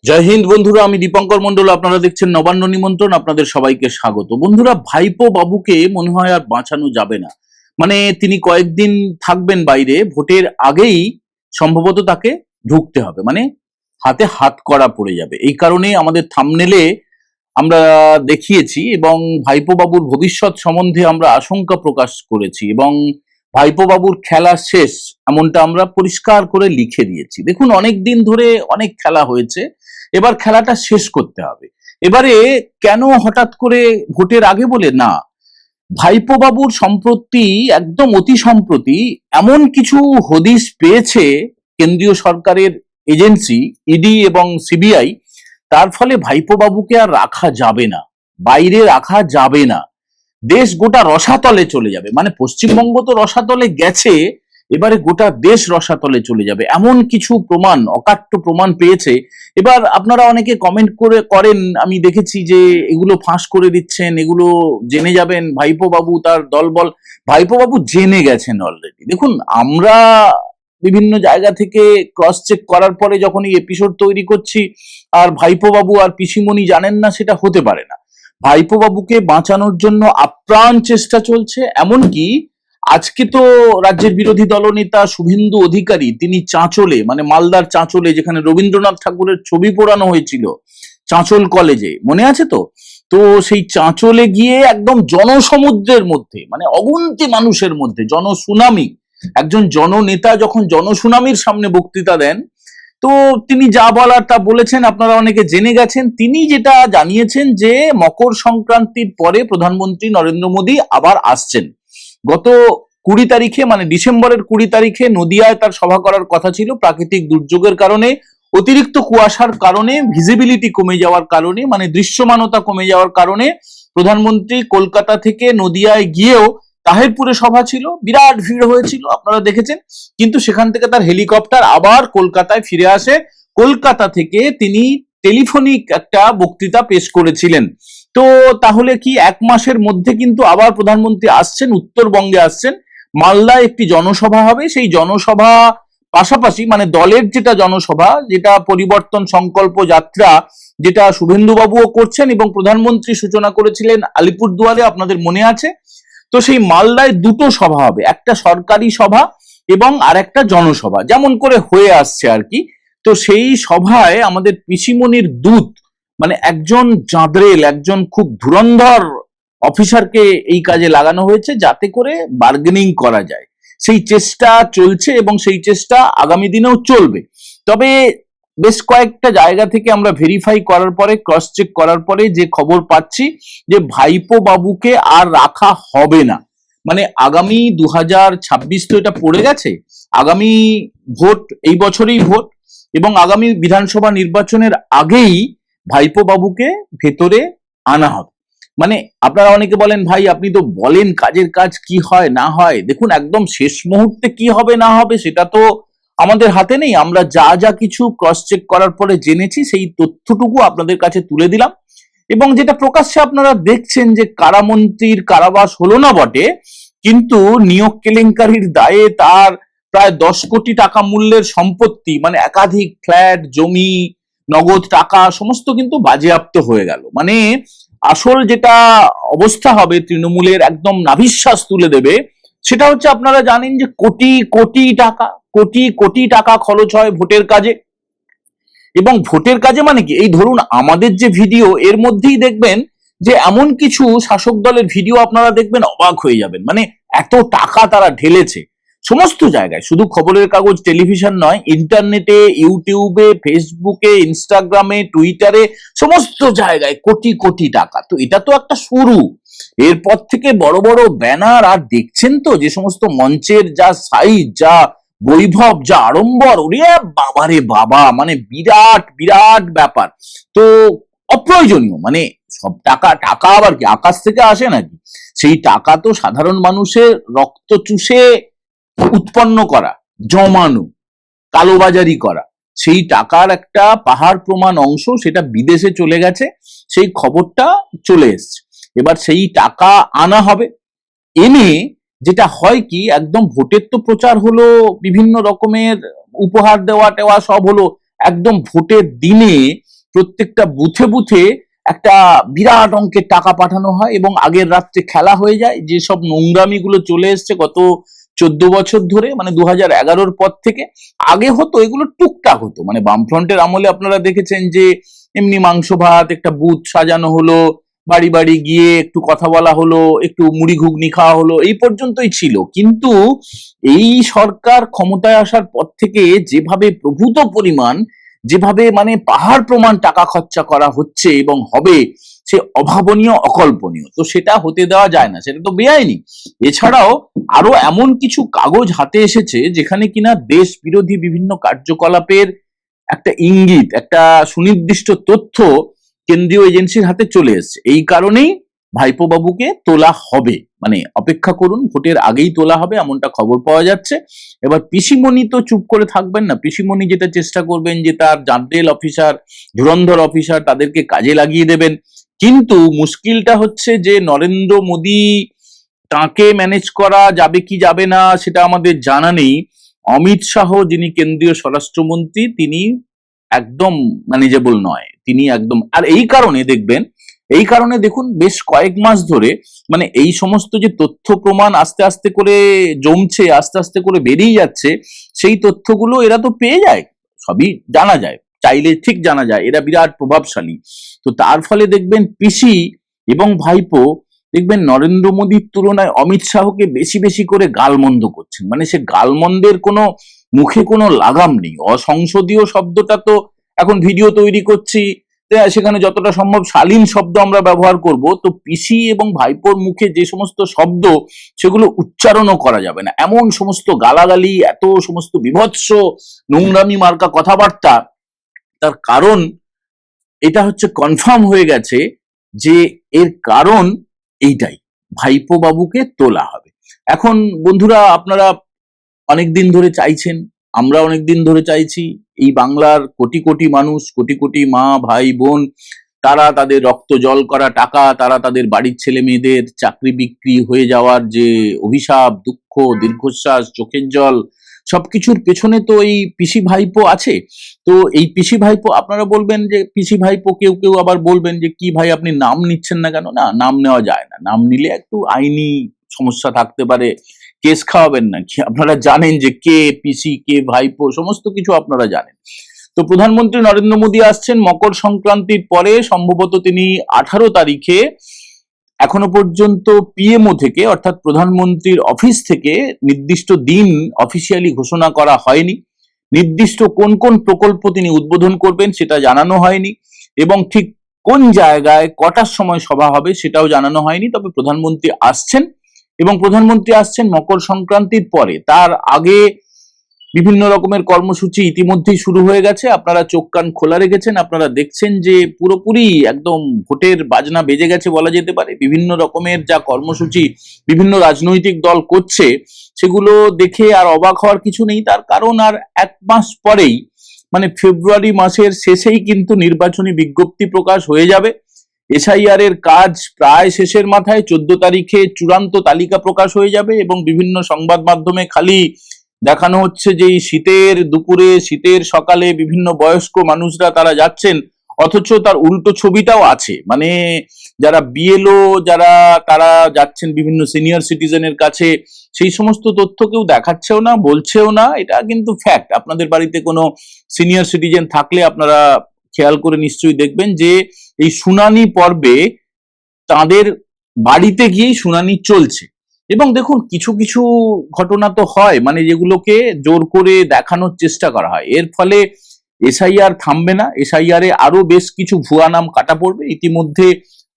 জয় হিন্দ বন্ধুরা, আমি দীপঙ্কর মন্ডল। আপনারা দেখছেন নবান্ন নিমন্ত্রণ। আপনাদের সবাইকে স্বাগত। বন্ধুরা, ভাইপো বাবুকে মনে হয় আর বাঁচানো যাবে না। মানে তিনি কয়েকদিন থাকবেন বাইরে, ভোটের আগেই সম্ভবত তাকে ঢুকতে হবে, মানে হাতে হাত করা পড়ে যাবে। এই কারণে আমাদের থাম্বনেলে আমরা দেখিয়েছি এবং ভাইপো বাবুর ভবিষ্যৎ সম্বন্ধে আমরা আশঙ্কা প্রকাশ করেছি এবং ভাইপো বাবুর খেলা শেষ এমনটা আমরা পরিষ্কার করে লিখে দিয়েছি। দেখুন, অনেক দিন ধরে অনেক খেলা হয়েছে, এবার খেলাটা শেষ করতে হবে। এবারে কেন হঠাৎ করে ভোটের আগে বলে না, ভাইপো বাবুর সম্প্রতি, একদম অতি সম্প্রতি এমন কিছু হদিশ পেয়েছে কেন্দ্রীয় সরকারের এজেন্সি ইডি এবং সিবিআই, তার ফলে ভাইপো বাবুকে আর রাখা যাবে না, বাইরে রাখা যাবে না। দেশ গোটা রসাতলে চলে যাবে, মানে পশ্চিমবঙ্গ তো রসাতলে গেছে, এবারে গোটা দেশ রসাতলে চলে যাবে এমন কিছু প্রমাণ, অকাট্য প্রমাণ পেয়েছে। এবার আপনারা অনেকে কমেন্ট করেন, আমি দেখেছি যে এগুলো ফাঁস করে দিচ্ছেন, এগুলো জেনে যাবেন ভাইপো বাবু তার দলবল। ভাইপো বাবু জেনে গেছেন অলরেডি। দেখুন, আমরা বিভিন্ন জায়গা থেকে ক্রস চেক করার পরে যখন এই এপিসোড তৈরি করছি, আর ভাইপো বাবু আর পিসিমণি জানেন না, সেটা হতে পারে না। ভাইপো বাবুকে বাঁচানোর জন্য আপ্রাণ চেষ্টা চলছে। এমনকি আজকে তো রাজ্যের বিরোধী দলনেতা শুভেন্দু অধিকারী, তিনি চাঁচলে, মানে মালদার চাঁচলে, যেখানে রবীন্দ্রনাথ ঠাকুরের ছবি পোড়ানো হয়েছিল চাঁচল কলেজে, মনে আছে তো? তো সেই চাঁচলে গিয়ে একদম জনসমুদ্রের মধ্যে, মানে অগুন্তি মানুষের মধ্যে, জনসুনামি, একজন জননেতা যখন জনসুনামির সামনে বক্তৃতা দেন, তো তিনি যা বলার তা বলেছেন, আপনারা অনেকে জেনে গেছেন। তিনি যেটা জানিয়েছেন যে মকর সংক্রান্তির পরে প্রধানমন্ত্রী নরেন্দ্র মোদী আবার আসছেন। গত 20 তারিখে, মানে ডিসেম্বরের 20 তারিখে নদিয়ায় তার সভা করার কথা ছিল। প্রাকৃতিক দুর্যোগের কারণে, অতিরিক্ত কুয়াশার কারণে, ভিজিবিলিটি কমে যাওয়ার কারণে, মানে দৃশ্যমানতা কমে যাওয়ার কারণে প্রধানমন্ত্রী কলকাতা থেকে নদিয়ায় গিয়েও, তাহিরপুরে সভা ছিল, বিরাট ভিড় হয়েছিল, আপনারা দেখেছেন। কিন্তু সেখান থেকে তার হেলিকপ্টার আবার কলকাতায় ফিরে আসে। কলকাতা থেকে তিনি টেলিফোনিক একটা বক্তৃতা পেশ করেছিলেন। তো তাহলে কি 1 মাসের মধ্যে কিন্তু আবার প্রধানমন্ত্রী আসছেন, উত্তরবঙ্গে আসছেন। মালদায় একটি জনসভা হবে, সেই জনসভা পাশাপাশি, মানে দলের যেটা জনসভা, যেটা পরিবর্তন সংকল্প যাত্রা, যেটা শুভেন্দু বাবুও করছেন এবং প্রধানমন্ত্রী সূচনা করেছিলেন আলিপুরদুয়ারে, আপনাদের মনে আছে তো? সেই মালদায় দুটো সভা হবে, একটা সরকারি সভা এবং আর একটা জনসভা, যেমন করে হয়ে আসছে আর কি। তো সেই সভায় আমাদের পিসিমণির দূত, মানে একজন জাঁদরেল, একজন খুব ধুরন্ধর অফিসারকে এই কাজে লাগানো হয়েছে, যাতে করে বার্গেনিং করা যায়। সেই চেষ্টা চলছে এবং সেই চেষ্টা আগামী দিনেও চলবে। তবে বেশ কয়েকটা জায়গা থেকে আমরা ভেরিফাই করার পরে, ক্রস চেক করার পরে যে খবর পাচ্ছি, যে ভাইপো বাবুকে আর রাখা হবে না। মানে আগামী 2026 তো এটা পড়ে গেছে, আগামী ভোট, এই বছরেই ভোট, এবং আগামী বিধানসভা নির্বাচনের আগেই ভাইপো বাবুকে ভেতরে আনা হবে। মানে আপনারা অনেকে বলেন, ভাই আপনি তো বলেন কাজের কাজ, কি হয় না হয়। দেখুন, একদম শেষ মুহূর্তে কি হবে না হবে সেটা তো আমাদের হাতে নেই। আমরা যা যা কিছু ক্রস চেক করার পরে জেনেছি, সেই তথ্যটুকু আপনাদের কাছে তুলে দিলাম। এবং যেটা প্রকাশ্যে আপনারা দেখছেন, যে কারামন্ত্রীর কারাবাস হলো না বটে, কিন্তু নিয়োগ কেলেঙ্কারির দায়ে তার প্রায় 10 কোটি টাকা মূল্যের সম্পত্তি, মানে একাধিক ফ্ল্যাট, জমি, নগদ টাকা, সমস্ত কিন্তু বাজেয়াপ্ত হয়ে গেল। মানে আসল যেটা অবস্থা হবে, তৃণমূলের একদম নাভিশ্বাস তুলে দেবে, সেটা হচ্ছে, আপনারা জানেন যে কোটি কোটি টাকা, কোটি কোটি টাকা খরচ হয় ভোটের কাজে। এবং ভোটের কাজে মানে কি, এই ধরুন আমাদের যে ভিডিও, এর মধ্যেই দেখবেন যে এমন কিছু শাসক দলের ভিডিও আপনারা দেখবেন, অবাক হয়ে যাবেন। মানে এত টাকা তারা ঢেলেছে সমস্ত জায়গায়, শুধু খবরের কাগজ, টেলিভিশন নয়, ইন্টারনেটে, ইউটিউবে, ফেসবুকে, ইনস্টাগ্রামে, টুইটারে, সমস্ত জায়গায় কোটি কোটি টাকা। তো এটা তো একটা শুরু। এরপর থেকে বড় বড় ব্যানার, আর দেখছেন তো যে সমস্ত মঞ্চের যা সাইজ, যা বৈভব, যা আড়ম্বর, ওরে বাবারে বাবা, মানে বিরাট বিরাট ব্যাপার। তো অপ্রয়োজনীয়, মানে সব টাকা, টাকা আবার কি আকাশ থেকে আসে নাকি? সেই টাকা তো সাধারণ মানুষের রক্ত চুষে উৎপন্ন করা, জমানো, কালোবাজারি করা। সেই টাকার একটা পাহাড় প্রমাণ অংশ, সেটা বিদেশে চলে গেছে, সেই খবরটা চলে এসছে। এবার সেই টাকা আনা হবে, এনে যেটা হয় কি, একদম ভোটের তো প্রচার হলো, বিভিন্ন রকমের উপহার দেওয়া টেওয়া সব হলো, একদম ভোটের দিনে প্রত্যেকটা বুথে বুথে একটা বিরাট অঙ্কের টাকা পাঠানো হয় এবং আগের রাত্রে খেলা হয়ে যায়। যেসব নোংরামিগুলো চলে এসছে গত 14 বছর ধরে, মানে 2011-র পর থেকে। আগে হতো এগুলো টুকটাক হতো, মানে বামফ্রন্টের আমলে আপনারা দেখেছেন যে এমনি মাংস ভাত, একটা বুথ সাজানো হলো, বাড়ি বাড়ি গিয়ে একটু কথা বলা হলো, একটু মুড়ি ঘুগনি খাওয়া হলো, এই পর্যন্তই ছিল। কিন্তু এই সরকার ক্ষমতায় আসার পর থেকে যেভাবে প্রভূত পরিমাণ, যেভাবে মানে পাহাড় প্রমাণ টাকা খরচা করা হচ্ছে এবং হবে, সে অভাবনীয়, অকল্পনীয়। তো সেটা হতে দেওয়া যায় না, সেটা তো বেআইনি। এছাড়াও আরো এমন কিছু কাগজ হাতে এসেছে যেখানে কিনা দেশ বিরোধী বিভিন্ন কার্যকলাপের একটা ইঙ্গিত, একটা সুনির্দিষ্ট তথ্য কেন্দ্রীয় এজেন্সির হাতে চলে এসেছে। এই কারণেই ভাইপো বাবুকে তোলা হবে, মানে অপেক্ষা করুন, ভোটের আগেই তোলা হবে এমনটা খবর পাওয়া যাচ্ছে। এবার পিসিমণি তো চুপ করে থাকবেন না। পিসিমণি যেটা চেষ্টা করবেন যে তার জানতেল অফিসার, ধুরন্ধর অফিসার, তাদেরকে কাজে লাগিয়ে দেবেন। কিন্তু মুশকিলটা হচ্ছে যে নরেন্দ্র মোদী, তাকে ম্যানেজ করা যাবে কি যাবে না সেটা আমাদের জানা নেই। অমিত শাহ, যিনি কেন্দ্রীয় স্বরাষ্ট্রমন্ত্রী, তিনি একদম ম্যানেজেবল নয়, তিনি একদম। আর এই কারণে দেখবেন, এই কারণে দেখুন বেশ কয়েক মাস ধরে মানে এই সমস্ত যে তথ্য প্রমাণ আস্তে আস্তে করে জমছে, আস্তে আস্তে করে বেরিয়ে যাচ্ছে, সেই তথ্যগুলো এরা তো পেয়ে যায়, সবই জানা যায়, চাইলে ঠিক জানা যায়, এরা বিরাট প্রভাবশালী। তো তার ফলে দেখবেন পিসি এবং ভাইপো দেখবেন নরেন্দ্র মোদীর তুলনায় অমিত শাহকে বেশি বেশি করে গালমন্দ করছেন। মানে সে গালমন্দের কোনো মুখে কোনো লাগাম নেই। অসংসদীয় শব্দটা তো এখন ভিডিও তৈরি করছি, সেখানে যতটা সম্ভব শালীন শব্দ আমরা ব্যবহার করব। তো পিসি এবং ভাইপোর মুখে যে সমস্ত শব্দ, সেগুলো উচ্চারণও করা যাবে না, এমন সমস্ত গালাগালি, এত সমস্ত বিভৎস নোংরামি মার্কা কথাবার্তা। তার কারণ এটা হচ্ছে কনফার্ম হয়ে গেছে যে এর কারণ এইটাই, ভাইপো বাবুকে তোলা হবে। এখন বন্ধুরা, আপনারা অনেকদিন ধরে চাইছেন, আমরা অনেকদিন ধরে চাইছি, এই বাংলার কোটি কোটি মানুষ, কোটি কোটি মা ভাই বোন, তারা তাদের রক্ত জল করা টাকা, তারা তাদের বাড়ির ছেলে মেয়েদের চাকরি বিক্রি হয়ে যাওয়ার যে অভিশাপ, দুঃখ, দীর্ঘশ্বাস, চোখের জল, সবকিছুর পেছনে তো এই পিসি ভাইপো আছে। তো এই পিসি ভাইপো, আপনারা বলবেন যে পিসি ভাইপো, কেউ কেউ আবার বলবেন যে কি ভাই আপনি নাম নিচ্ছেন না কেন? না, নাম নেওয়া যায় না, নাম নিলে একটু আইনি সমস্যা থাকতে পারে, কেস খাওয়াবেন না। আপনারা জানেন যে কে পিসি, কে ভাইপো, সমস্ত কিছু আপনারা জানেন। তো প্রধানমন্ত্রী নরেন্দ্র মোদী আসছেন মকর সংক্রান্তির পরে, সম্ভবত তিনি 18 তারিখে, এখনো পর্যন্ত পিএমও থেকে অর্থাৎ প্রধানমন্ত্রীর অফিস থেকে নির্দিষ্ট দিন অফিসিয়ালি ঘোষণা করা হয়নি। নির্দিষ্ট কোন কোন প্রকল্প তিনি উদ্বোধন করবেন সেটা জানানো হয়নি, এবং ঠিক কোন জায়গায় কটার সময় সভা হবে সেটাও জানানো হয়নি। তবে প্রধানমন্ত্রী আসছেন, এবং প্রধানমন্ত্রী আসছেন মকর সংক্রান্তির পরে। তার আগে বিভিন্ন রকমের কর্মসূচি ইতিমধ্যেই শুরু হয়ে গেছে। আপনারা চোখ কান খোলা রেখেছেন, আপনারা দেখছেন যে পুরোপুরি একদম ভোটের বাজনা বেজে গেছে বলা যেতে পারে। বিভিন্ন রকমের যা কর্মসূচি বিভিন্ন রাজনৈতিক দল করছে, সেগুলো দেখে আর অবাক হওয়ার কিছু নেই। তার কারণ আর 1 মাস পরেই, মানে ফেব্রুয়ারি মাসের শেষেই কিন্তু নির্বাচনী বিজ্ঞপ্তি প্রকাশ হয়ে যাবে। এসআইআর এর কাজ প্রায় শেষের মাথায়, 14 তারিখে চূড়ান্ত তালিকা প্রকাশ হয়ে যাবে, এবং বিভিন্ন সংবাদ মাধ্যমে খালি দেখানো হচ্ছে যে এই শীতের দুপুরে, শীতের সকালে বিভিন্ন বয়স্ক মানুষরা তারা যাচ্ছেন, অথচ তার উল্টো ছবিটাও আছে। মানে যারা বিএলও, যারা তারা যাচ্ছেন বিভিন্ন সিনিয়র সিটিজেনের কাছে, সেই সমস্ত তথ্য কেউ দেখাচ্ছেও না, বলছেও না। এটা কিন্তু ফ্যাক্ট। আপনাদের বাড়িতে কোনো সিনিয়র সিটিজেন থাকলে আপনারা খেয়াল করে নিশ্চয়ই দেখবেন যে এই শুনানি পর্বে তাদের বাড়িতে গিয়েই শুনানি চলছে। এবং দেখুন, কিছু কিছু ঘটনা তো হয় মানে যেগুলোকে জোর করে দেখানোর চেষ্টা করা হয়। এর ফলে এসআইআর থামবে না, এসআইআর এ আরো বেশ কিছু ভুয়া নাম কাটা পড়বে। ইতিমধ্যে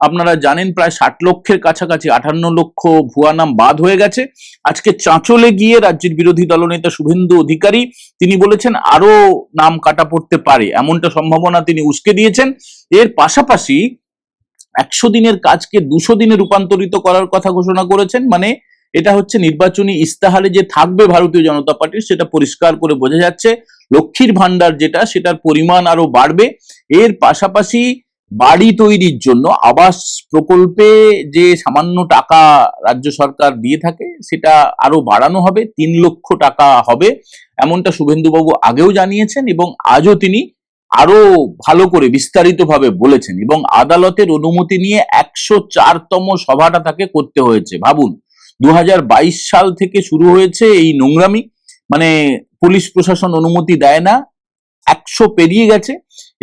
আপনারা জানেন প্রায় 60 লক্ষের কাছাকাছি, 58 লক্ষ ভুয়া নাম বাদ হয়ে গেছে। আজকে চাঁচলে গিয়ে রাজ্যের বিরোধী দলনেতা শুভেন্দু অধিকারী তিনি বলেছেন আরো নাম কাটা পড়তে পারে, এমনটা সম্ভাবনা তিনি উস্কে দিয়েছেন। এর পাশাপাশি 100 দিনের কাজকে 200 দিনে রূপান্তরিত করার কথা ঘোষণা করেছেন। মানে এটা হচ্ছে নির্বাচনী ইস্তাহারে যে থাকবে ভারতীয় জনতা পার্টির, সেটা পরিষ্কার করে বোঝা যাচ্ছে। লক্ষ্মীর ভান্ডার যেটা, সেটার পরিমাণ আরো বাড়বে। এর পাশাপাশি বাড়ি তৈরির জন্য আবাস প্রকল্পে যে সামান্য টাকা রাজ্য সরকার দিয়ে থাকে, সেটা আরো বাড়ানো হবে, 3 লক্ষ টাকা হবে, এমনটা শুভেন্দুবাবু আগেও জানিয়েছেন, এবং আজও তিনি আরো ভালো করে বিস্তারিতভাবে বলেছেন এবং আদালতের অনুমতি নিয়ে 104তম সভাটা তাকে করতে হয়েছে। ভাবুন, 2022 সাল থেকে শুরু হয়েছে এই নোংরামি, মানে পুলিশ প্রশাসন অনুমতি দেয় না, 100 পেরিয়ে গেছে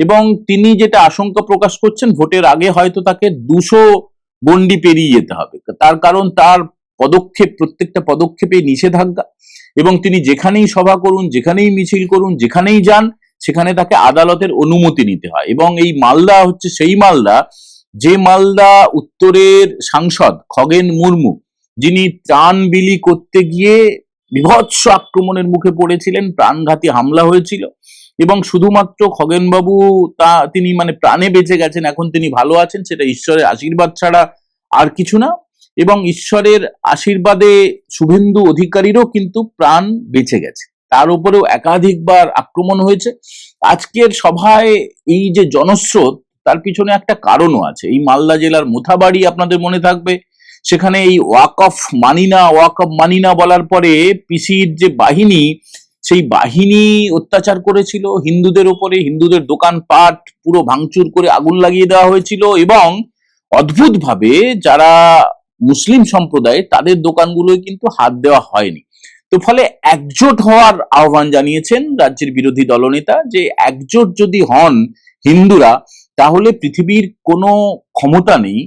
এবং তিনি যেটা আশঙ্কা প্রকাশ করছেন ভোটের আগে হয়তো তাকে 200 গন্ডি পেরিয়ে যেতে হবে। তার কারণ তার পদক্ষেপ, প্রত্যেকটা পদক্ষেপে নিষেধাজ্ঞা এবং তিনি যেখানেই সভা করুন, যেখানেই মিছিল করুন, যেখানেই যান সেখানে তাকে আদালতের অনুমতি নিতে হয়। এবং এই মালদা হচ্ছে সেই মালদা, যে মালদা উত্তরের সাংসদ খগেন মুর্মু, যিনি ত্রাণ বিলি করতে গিয়ে বিভৎস আক্রমণের মুখে পড়েছিলেন, প্রাণঘাতী হামলা হয়েছিল এবং শুধুমাত্র খগেনবাবু তিনি মানে প্রাণে বেঁচে গেছেন, এখন তিনি ভালো আছেন, সেটা ঈশ্বরের আশীর্বাদ ছাড়া আর কিছু না। এবং ঈশ্বরের আশীর্বাদে শুভেন্দু অধিকারীরও কিন্তু প্রাণ বেঁচে গেছে, তার উপরেও একাধিকবার আক্রমণ হয়েছে। আজকের সভায় এই যে জনস্রোত, তার পিছনে একটা কারণও আছে। এই মালদা জেলার মোথাবাড়ি আপনাদের মনে থাকবে, সেখানে এই ওয়াকফ মানি না বলার পরে পিসির যে বাহিনী, সেই বাহিনী অত্যাচার করেছিল হিন্দুদের উপরে, হিন্দুদের দোকানপাট পুরো ভাঙচুর করে আগুন লাগিয়ে দেওয়া হয়েছিল এবং অদ্ভুতভাবে যারা মুসলিম সম্প্রদায় তাদের দোকানগুলোয় কিন্তু হাত দেওয়া হয়নি। তো ফলে একজোট হওয়ার আহ্বান জানিয়েছেন রাজ্যের বিরোধী দলনেতা, যে একজোট যদি হন হিন্দুরা, তাহলে পৃথিবীর কোনো ক্ষমতা নেই,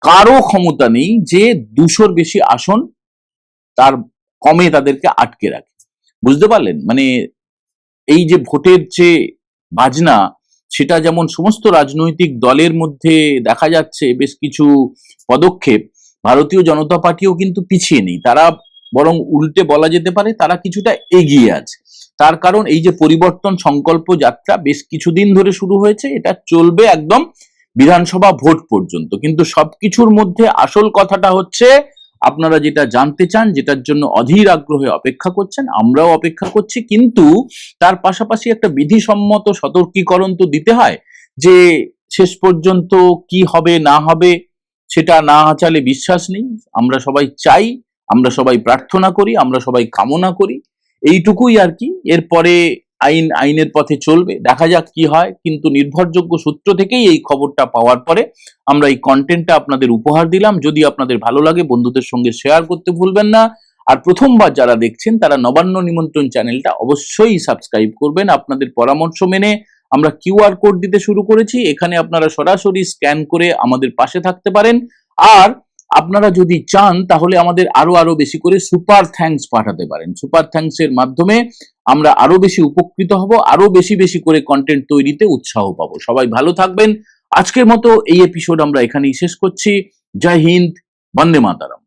কারো ক্ষমতা নেই যে 200-র বেশি আসন তার কমে তাদেরকে আটকে রাখে। বুঝতে পারলেন? মানে এই যে ভোটের যে বাজনা, সেটা যেমন সমস্ত রাজনৈতিক দলের মধ্যে দেখা যাচ্ছে বেশ কিছু পদক্ষেপ, ভারতীয় জনতা পার্টিও কিন্তু পিছিয়ে নেই, তারা বরং উল্টে বলা যেতে পারে তারা কিছুটা এগিয়ে আছে। তার কারণ এই যে পরিবর্তন সংকল্প যাত্রা বেশ কিছুদিন ধরে শুরু হয়েছে, এটা চলবে একদম বিধানসভা ভোট পর্যন্ত। কিন্তু সবকিছুর মধ্যে আসল কথাটা হচ্ছে, আপনারা যেটা জানতে চান, যেটার জন্য অধীর আগ্রহে অপেক্ষা করছেন, আমরাও অপেক্ষা করছি, কিন্তু তার পাশাপাশি একটা বিধিসম্মত সতর্কীকরণ তো দিতে হয় যে শেষ পর্যন্ত কি হবে না হবে সেটা না আঁচালে বিশ্বাস নেই। আমরা সবাই চাই, আমরা সবাই প্রার্থনা করি, আমরা সবাই কামনা করি, এইটুকুই আর কি। এরপরে আইনের পথে চলবে, দেখা যাক কি হয়। কিন্তু নির্ভরযোগ্য সূত্র থেকেই এই খবরটা পাওয়ার পরে আমরা এই কন্টেন্টটা আপনাদের উপহার দিলাম। যদি আপনাদের ভালো লাগে বন্ধুদের সঙ্গে শেয়ার করতে ভুলবেন না। আর প্রথমবার যারা দেখছেন তারা নবান্ন নিমন্ত্রণ চ্যানেলটা অবশ্যই সাবস্ক্রাইব করবেন। আপনাদের পরামর্শ মেনে আমরা কিউআর কোড দিতে শুরু করেছি, এখানে আপনারা সরাসরি স্ক্যান করে আমাদের পাশে থাকতে পারেন। আর আপনারা যদি চান তাহলে আমাদের আরো বেশি করে সুপার থ্যাঙ্কস পাঠাতে পারেন। সুপার থ্যাঙ্কস এর মাধ্যমে আমরা আরো বেশি উপকৃত হব, আরো বেশি করে কন্টেন্ট তৈরিতে উৎসাহ পাবো। সবাই ভালো থাকবেন। আজকের মতো এই এপিসোড আমরা এখানেই শেষ করছি। জয় হিন্দ, বন্দে মাতরম।